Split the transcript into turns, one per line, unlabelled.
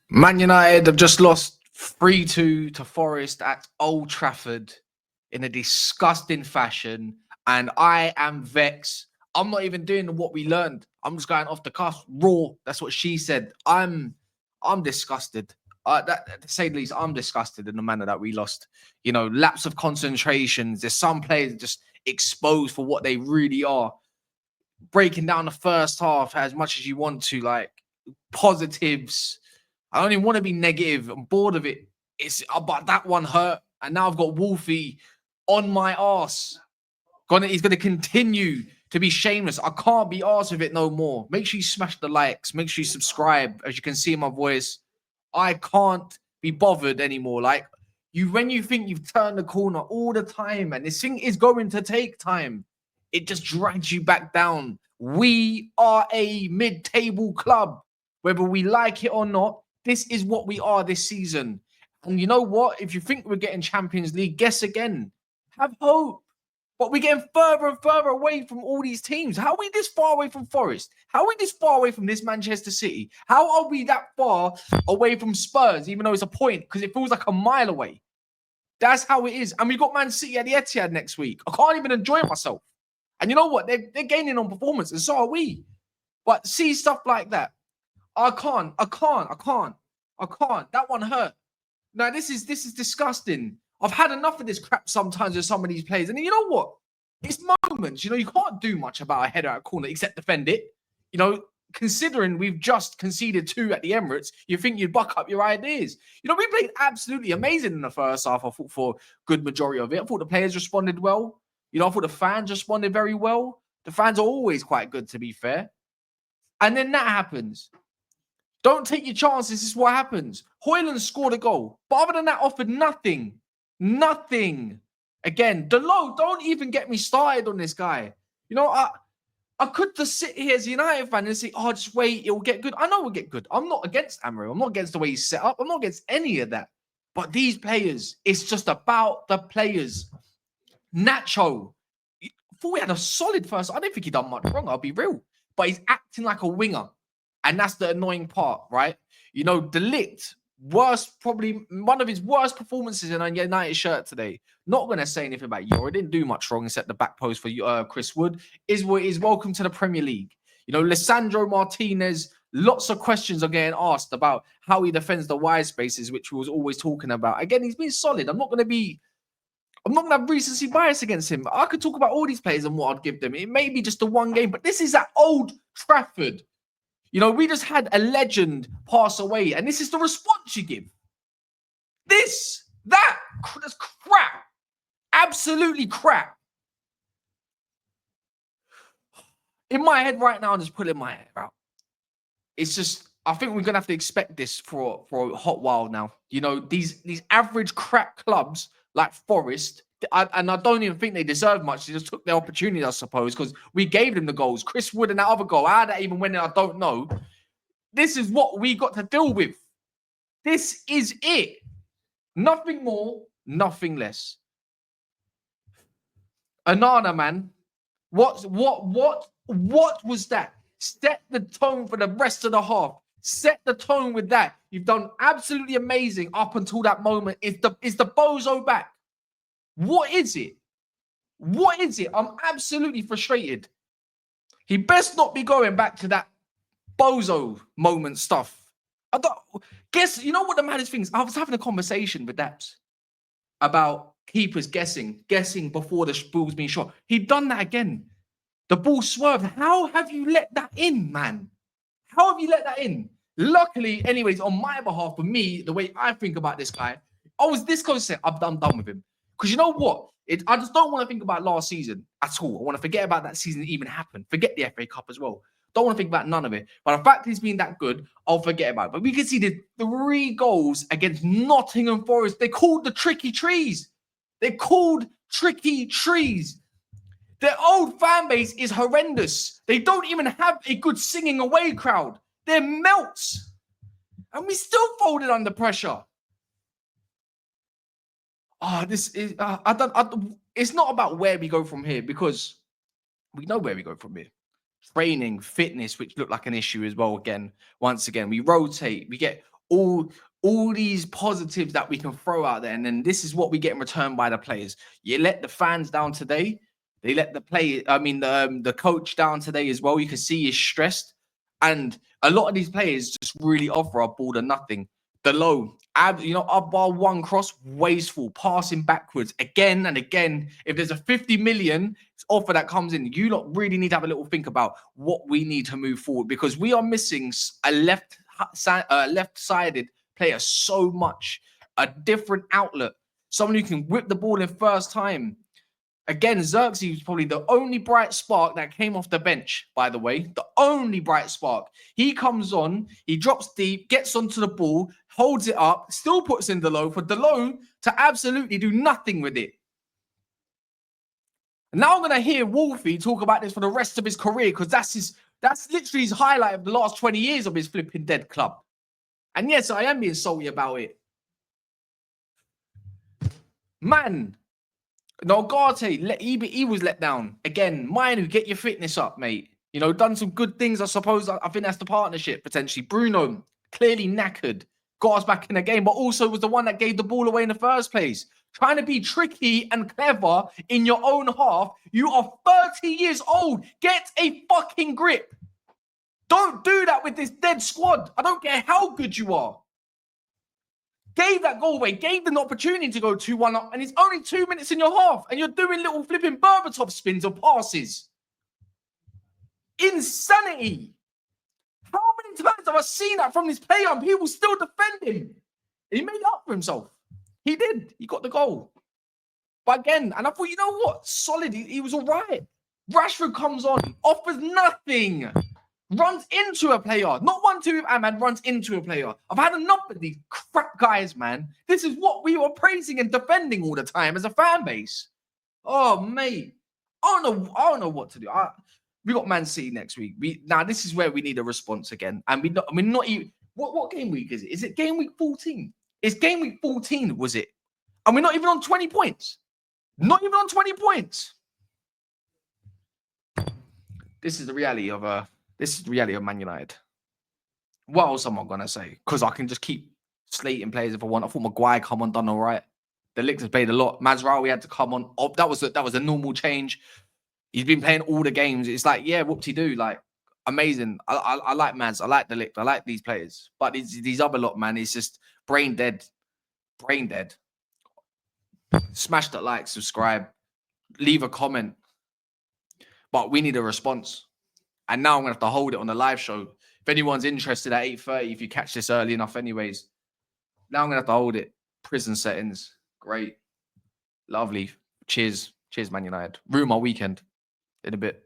Man United have just lost 3-2 to Forest at Old Trafford in a disgusting fashion. And I am vexed. I'm not even doing what we learned. I'm just going off the cuff, raw. That's what she said. I'm disgusted. To say the least, I'm disgusted in the manner that we lost. You know, lapse of concentrations. There's some players just exposed for what they really are. Breaking down the first half as much as you want to, like positives. I don't even want to be negative. I'm bored of it. But that one hurt, and now I've got Wolfie on my arse. He's gonna continue to be shameless. I can't be arsed with it no more. Make sure you smash the likes. Make sure you subscribe. As you can see in my voice, I can't be bothered anymore. Like when you think you've turned the corner all the time, and this thing is going to take time, it just drags you back down. We are a mid-table club, whether we like it or not. This is what we are this season. And you know what? If you think we're getting Champions League, guess again. Have hope. But we're getting further and further away from all these teams. How are we this far away from Forest? How are we this far away from this Manchester City? How are we that far away from Spurs, even though it's a point? Because it feels like a mile away. That's how it is. And we've got Man City at the Etihad next week. I can't even enjoy myself. And you know what? They're gaining on performance, and so are we. But see stuff like that. I can't. That one hurt. Now, this is disgusting. I've had enough of this crap sometimes with some of these players. And you know what? It's moments. You know, you can't do much about a header at a corner except defend it. You know, considering we've just conceded 2 at the Emirates, you think you'd buck up your ideas. You know, we played absolutely amazing in the first half, I thought, for a good majority of it. I thought the players responded well. You know, I thought the fans responded very well. The fans are always quite good, to be fair. And then that happens. Don't take your chances. This is what happens. Højlund scored a goal. But other than that, offered nothing. Nothing. Again, Delo, don't even get me started on this guy. You know, I could just sit here as a United fan and say, oh, just wait, it'll get good. I know it'll get good. I'm not against Amarim. I'm not against the way he's set up. I'm not against any of that. But these players, it's just about the players. Nacho, I thought we had a solid first. I don't think he done much wrong, I'll be real. But he's acting like a winger. And that's the annoying part, right? You know, De Ligt, probably one of his worst performances in a United shirt today. Not going to say anything about Euro. Didn't do much wrong except the back post for Chris Wood. Is welcome to the Premier League. You know, Lisandro Martinez, lots of questions are getting asked about how he defends the wide spaces, which we was always talking about. Again, he's been solid. I'm not going to have recency bias against him. I could talk about all these players and what I'd give them. It may be just the one game, but this is at Old Trafford. You know, we just had a legend pass away, and this is the response you give. That's crap. Absolutely crap. In my head right now, I'm just pulling my hair out. It's just, I think we're going to have to expect this for a hot while now. You know, these average crap clubs like Forest, and I don't even think they deserve much. They just took their opportunity, I suppose, because we gave them the goals. Chris Wood and that other goal, how that even went in, I don't know. This is what we got to deal with. This is it. Nothing more, nothing less. Anana, man. What was that? Set the tone for the rest of the half. Set the tone with that. You've done absolutely amazing up until that moment. Is the bozo back? What is it? What is it? I'm absolutely frustrated. He best not be going back to that bozo moment stuff. I don't guess. You know what the maddest thing is? I was having a conversation with Daps about keepers guessing before the ball's being shot. He'd done that again. The ball swerved. How have you let that in, man? How have you let that in? Luckily, anyways, on my behalf, for me, the way I think about this guy, I was this close to saying, I'm done with him. Because you know what? I just don't want to think about last season at all. I want to forget about that season that even happened. Forget the FA Cup as well. Don't want to think about none of it. But the fact he's been that good, I'll forget about it. But we can see the 3 goals against Nottingham Forest. They're called the Tricky Trees. They're called Tricky Trees. Their old fan base is horrendous. They don't even have a good singing away crowd. They're melts. And we still folded under pressure. This is it's not about where we go from here, because we know where we go from here. Training, fitness, which looked like an issue as well. Once again, we rotate, we get all these positives that we can throw out there, and then this is what we get in return by the players. You let the fans down today. They let the coach down today as well. You can see he's stressed, and a lot of these players just really offer a ball to nothing. The low, up bar one cross, wasteful, passing backwards again and again. If there's a 50 million offer that comes in, you lot really need to have a little think about what we need to move forward, because we are missing a left-sided player so much, a different outlet, someone who can whip the ball in first time. Again, Xerxes was probably the only bright spark that came off the bench, by the way. The only bright spark. He comes on, he drops deep, gets onto the ball, holds it up, still puts in Delo for Delo to absolutely do nothing with it. Now I'm going to hear Wolfie talk about this for the rest of his career, because that's literally his highlight of the last 20 years of his flipping dead club. And yes, I am being salty about it. Man. No, Garte, he was let down. Again, Minu, get your fitness up, mate. Done some good things, I suppose. I think that's the partnership, potentially. Bruno, clearly knackered. Got us back in the game, but also was the one that gave the ball away in the first place. Trying to be tricky and clever in your own half. You are 30 years old. Get a fucking grip. Don't do that with this dead squad. I don't care how good you are. Gave that goal away, gave them an opportunity to go 2-1 up, and it's only 2 minutes in your half, and you're doing little flipping Berbatov spins or passes. Insanity. How many times have I seen that from this player and people still defend him? He made it up for himself. He did. He got the goal. But again, and I thought, you know what? Solid. He was all right. Rashford comes on, offers nothing. Runs into a player. Not 1-2 with Ahmad, runs into a player. I've had enough of these crap guys, man. This is what we were praising and defending all the time as a fan base. Oh, mate. I don't know what to do. We got Man City next week. Now, this is where we need a response again. And we're not even... What game week is it? Is it game week 14? It's game week 14, was it? And we're not even on 20 points. Not even on 20 points. This is the reality of Man United. What else am I going to say? Because I can just keep slating players if I want. I thought Maguire come on, done all right. The Licks has played a lot. Mazraoui had to come on. Oh, that was a normal change. He's been playing all the games. It's like, yeah, whoop-de-doo. Like, amazing. I like Maz. I like the Lick. I like these players. But these other lot, man, it's just brain dead. Brain dead. Smash that like, subscribe, leave a comment. But we need a response. And now I'm going to have to hold it on the live show. If anyone's interested at 8:30, if you catch this early enough anyways. Now I'm going to have to hold it. Prison settings. Great. Lovely. Cheers. Cheers, Man United. Ruin my weekend in a bit.